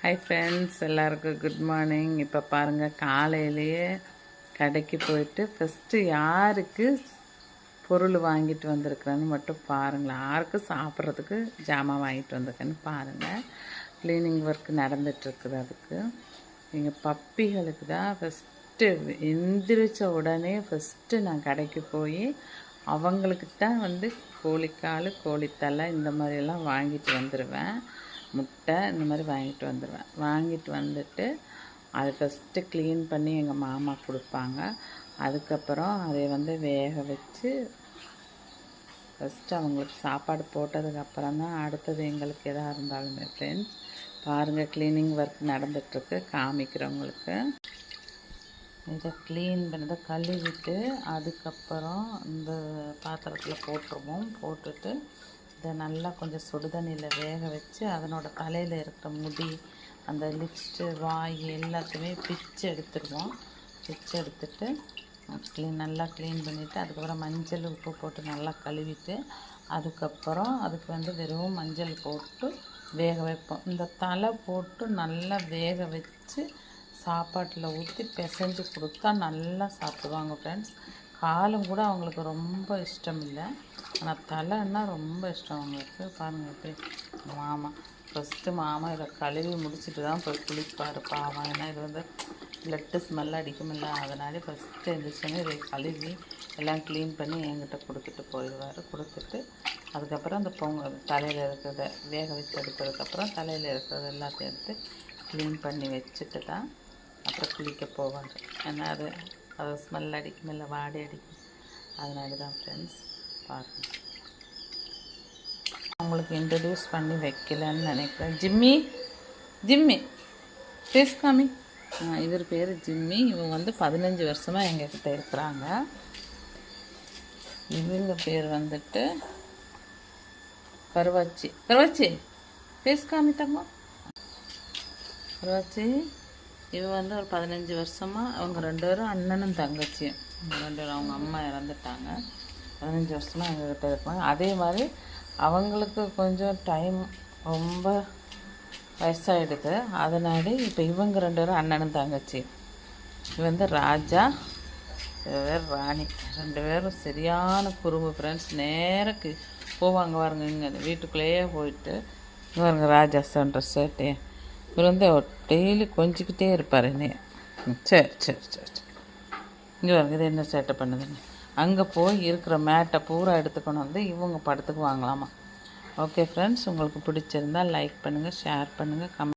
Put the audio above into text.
Hi friends, எல்லாருக்கும் good morning. இப்போ பாருங்கள், காலையிலேயே கடைக்கு போயிட்டு ஃபஸ்ட்டு யாருக்கு பொருள் வாங்கிட்டு வந்திருக்கிறேன்னு மட்டும் பாருங்களேன். யாருக்கு சாப்பிட்றதுக்கு ஜாமான் வாங்கிட்டு வந்திருக்கேன்னு பாருங்கள். க்ளீனிங் ஒர்க் நடந்துகிட்ருக்குது. அதுக்கு எங்கள் பப்பிகளுக்கு தான் ஃபஸ்ட்டு எந்திரிச்ச உடனே ஃபஸ்ட்டு நான் கடைக்கு போய் அவங்களுக்கு தான் கோழிக்கால், கோழித்தலை இந்த மாதிரியெல்லாம் வாங்கிட்டு வந்துடுவேன். முட்டை இந்த மாதிரி வாங்கிட்டு வந்துடுவேன். வாங்கிட்டு வந்துட்டு அதை ஃபஸ்ட்டு க்ளீன் பண்ணி எங்கள் மாமா கொடுப்பாங்க. அதுக்கப்புறம் அதை வேக வச்சு ஃபஸ்ட்டு அவங்களுக்கு சாப்பாடு போட்டதுக்கப்புறம் தான் அடுத்தது எங்களுக்கு எதாக இருந்தாலுமே. ஃப்ரெண்ட்ஸ் பாருங்கள், க்ளீனிங் ஒர்க் நடந்துகிட்ருக்கு, காமிக்கிறவங்களுக்கு. இதை க்ளீன் பண்ணதை கழுவிட்டு அதுக்கப்புறம் இந்த பாத்திரத்தில் போட்டுருவோம். போட்டுட்டு இதை நல்லா கொஞ்சம் சுடுதண்ணியில் வேக வச்சு அதனோட தலையில் இருக்கிற முடி, அந்த லிப்ஸ்ட்டு, வாய் எல்லாத்தையுமே பிச்சு எடுத்துடுவோம். பிச்சு எடுத்துட்டு நல்லா க்ளீன் பண்ணிவிட்டு அதுக்கப்புறம் மஞ்சள், உப்பு போட்டு நல்லா கழுவிட்டு அதுக்கப்புறம் அதுக்கு வெறும் மஞ்சள் போட்டு வேக வைப்போம். இந்த தலை போட்டு நல்லா வேக வச்சு சாப்பாட்டில் ஊற்றி பிசைஞ்சு கொடுத்தா நல்லா சாப்பிடுவாங்க. ஃப்ரெண்ட்ஸ் காலும் கூட அவங்களுக்கு ரொம்ப இஷ்டம் இல்லை, ஆனால் தலைன்னா ரொம்ப இஷ்டம் அவங்களுக்கு. பாருங்கள் எப்படி ஃபஸ்ட்டு மாமா இதை கழுவி முடிச்சுட்டு தான் போய் குளிப்பார் பாவம். ஏன்னா இது பிளட்டு ஸ்மெல் அடிக்குமில்ல, அதனால ஃபஸ்ட்டு எழுந்திரிச்சோன்னே இதை கழுவி எல்லாம் க்ளீன் பண்ணி என்கிட்ட கொடுத்துட்டு போயிடுவார். கொடுத்துட்டு அதுக்கப்புறம் அந்த தலையில் இருக்கிறத வேக வச்சு எடுத்ததுக்கப்புறம் தலையில் இருக்கிறது எல்லாத்தையும் எடுத்து க்ளீன் பண்ணி வச்சுட்டு தான் அப்புறம் குளிக்க போவாங்க. ஏன்னா அது ஸ்மெல் அடிக்குமில்ல, வாடி அடிக்கும். அதனால தான் ஃப்ரெண்ட்ஸ் பாருங்கள், அவங்களுக்கு இன்ட்ரடியூஸ் பண்ணி வைக்கலன்னு நினைக்கிறேன். ஜிம்மி ஃபேஸ் காமி. இவர் பேர் ஜிம்மி. இவங்க 15 வருஷமாக எங்ககிட்ட இருக்கிறாங்க. இவங்க பேர் கருவாச்சி ஃபேஸ் காமி தங்க. கருவாச்சி இவ ஒரு 15 வருஷமாக அவங்க 2 பேரும் அண்ணனும் தங்கச்சியும். 2 பேரும் அவங்க அம்மா இறந்துட்டாங்க. 15 வருஷமாக எங்ககிட்ட இருப்பாங்க. அதே மாதிரி அவங்களுக்கு கொஞ்சம் டைம் ரொம்ப வயசாகிடுது. அதனால இப்போ இவங்க 2 பேரும் அண்ணனும் தங்கச்சி. இவ ராஜா, வேறு ராணி. 2 பேரும் சரியான குறும்பு ஃப்ரெண்ட்ஸ். நேராக போவாங்க பாருங்க, இங்கே வீட்டுக்குள்ளேயே போயிட்டு பாருங்க ராஜா சொல்கிற சேட்டையே. இவர் டெய்லி கொஞ்சிக்கிட்டே இருப்பார் என்னைய. சரி இங்கே பாருங்க, இது என்ன சேட்டை பண்ணுதுன்னு. அங்கே போய் இருக்கிற மேட்டை பூரா எடுத்துக்கணும் இவங்க படத்துக்கு வாங்கலாமா. ஓகே ஃப்ரெண்ட்ஸ், உங்களுக்கு பிடிச்சிருந்தால் லைக் பண்ணுங்கள், ஷேர் பண்ணுங்கள், கமெண்ட்